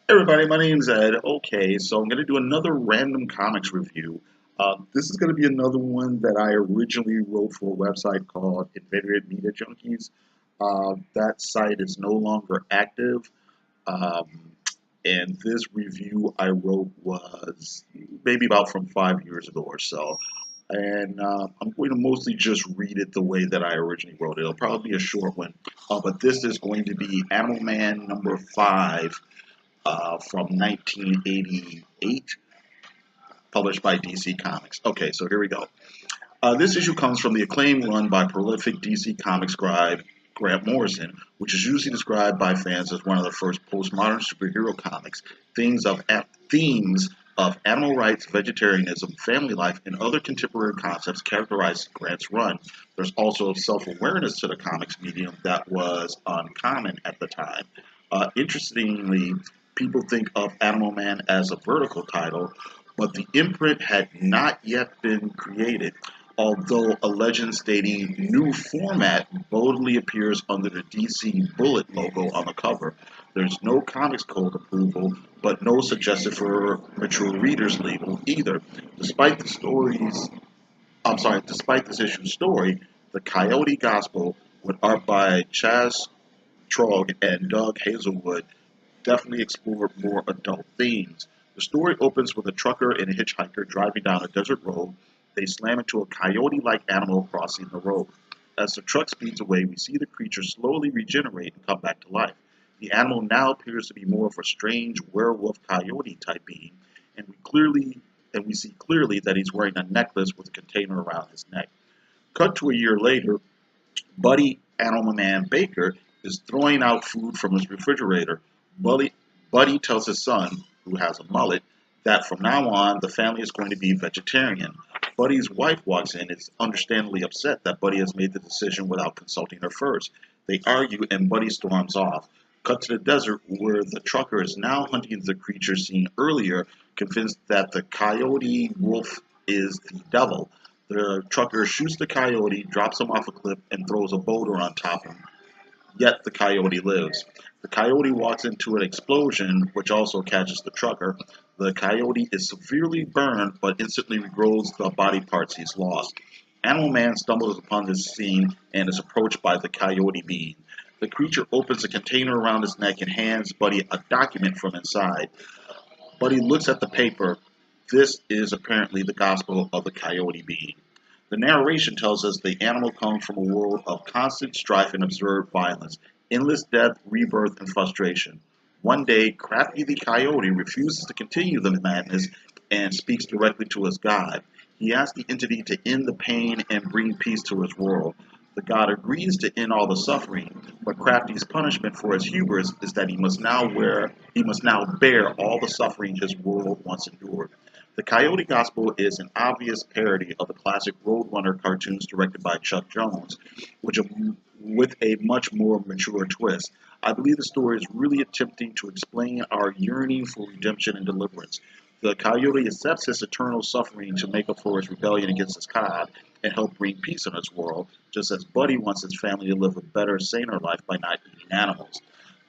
Hey everybody, my name's Ed. Okay, so I'm going to do another random comics review. This is going to be another one that I originally wrote for a website called Inveterate Media Junkies. That site is no longer active, um, and this review I wrote was maybe about from 5 years ago or so. And I'm going to mostly just read it the way that I originally wrote it. It'll probably be a short one, but this is going to be Animal Man number 5 from 1988, published by DC Comics. Okay, so here we go. This issue comes from the acclaimed run by prolific DC Comics scribe Grant Morrison, which is usually described by fans as one of the first postmodern superhero comics. Themes of animal rights, vegetarianism, family life, and other contemporary concepts characterize Grant's run. There's also self-awareness to the comics medium that was uncommon at the time. Interestingly, people think of Animal Man as a vertical title, but the imprint had not yet been created, although a legend stating new format boldly appears under the DC Bullet logo on the cover. There's no Comics Code approval, but no suggested for mature readers label either. Despite the stories, despite this issue's story, the Coyote Gospel, with art by Chaz Trog and Doug Hazelwood, definitely explored more adult themes. The story opens with a trucker and a hitchhiker driving down a desert road. They slam into a coyote like animal crossing the road. As the truck speeds away, we see the creature slowly regenerate and come back to life. The animal now appears to be more of a strange werewolf coyote type being, and we see clearly that he's wearing a necklace with a container around his neck. Cut to a year later, Buddy Animal Man Baker is throwing out food from his refrigerator. Buddy, Buddy tells his son, who has a mullet, that from now on the family is going to be vegetarian. Buddy's wife walks in and is understandably upset that Buddy has made the decision without consulting her first. They argue and Buddy storms off. Cut to the desert where the trucker is now hunting the creature seen earlier, convinced that the coyote wolf is the devil. The trucker shoots the coyote, drops him off a cliff, and throws a boulder on top of him. Yet the coyote lives. The coyote walks into an explosion, which also catches the trucker. The coyote is severely burned, but instantly regrows the body parts he's lost. Animal Man stumbles upon this scene and is approached by the coyote being. The creature opens a container around his neck and hands Buddy a document from inside. Buddy looks at the paper. This is apparently the gospel of the coyote being. The narration tells us the animal comes from a world of constant strife and absurd violence, endless death, rebirth, and frustration. One day, Crafty the Coyote refuses to continue the madness and speaks directly to his god. He asks the entity to end the pain and bring peace to his world. The god agrees to end all the suffering, but Crafty's punishment for his hubris is that he must now bear all the suffering his world once endured. The Coyote Gospel is an obvious parody of the classic Roadrunner cartoons directed by Chuck Jones, which with a much more mature twist. I believe the story is really attempting to explain our yearning for redemption and deliverance. The coyote accepts his eternal suffering to make up for his rebellion against his god and help bring peace in his world, just as Buddy wants his family to live a better, saner life by not eating animals.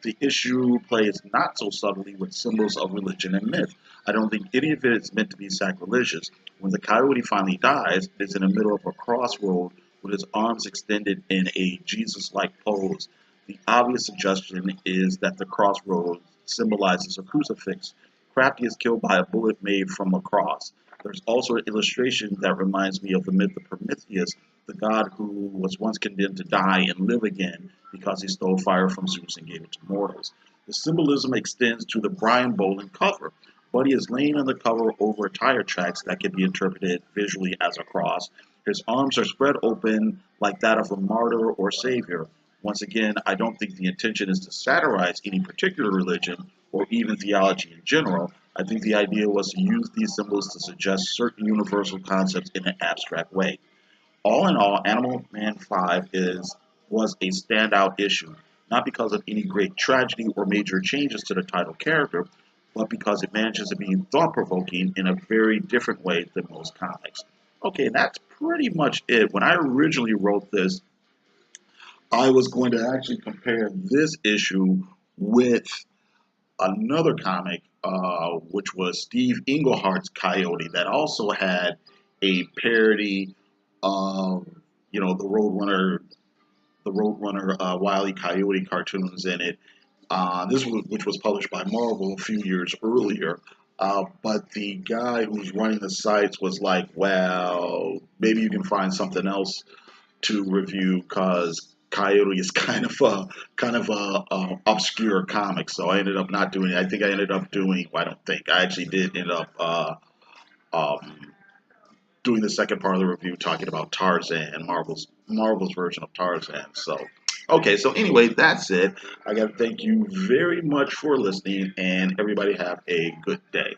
The issue plays not so subtly with symbols of religion and myth. I don't think any of it is meant to be sacrilegious. When the coyote finally dies, it's in the middle of a crossroad with his arms extended in a Jesus like pose. The obvious suggestion is that the crossroads symbolizes a crucifix. Crafty is killed by a bullet made from a cross. There's also an illustration that reminds me of the myth of Prometheus, the god who was once condemned to die and live again because he stole fire from Zeus and gave it to mortals. The symbolism extends to the Brian Boland cover. Buddy is laying on the cover over tire tracks that can be interpreted visually as a cross. His arms are spread open like that of a martyr or savior. Once again, I don't think the intention is to satirize any particular religion or even theology in general. I think the idea was to use these symbols to suggest certain universal concepts in an abstract way. All in all, Animal Man 5 was a standout issue, not because of any great tragedy or major changes to the title character, but because it manages to be thought-provoking in a very different way than most comics. Okay, and that's pretty much it. When I originally wrote this, I was going to actually compare this issue with another comic, which was Steve Englehart's Coyote, that also had a parody of, the Roadrunner Wile E. Coyote cartoons in it. Which was published by Marvel a few years earlier. But the guy who's running the sites was like, well, maybe you can find something else to review because Coyote is kind of a obscure comic. So I ended up not doing it. I think I ended up doing. Well, I don't think I actually did end up um, doing the second part of the review talking about Tarzan, Marvel's version of Tarzan. So, okay, so anyway, that's it. I got to thank you very much for listening, and everybody have a good day.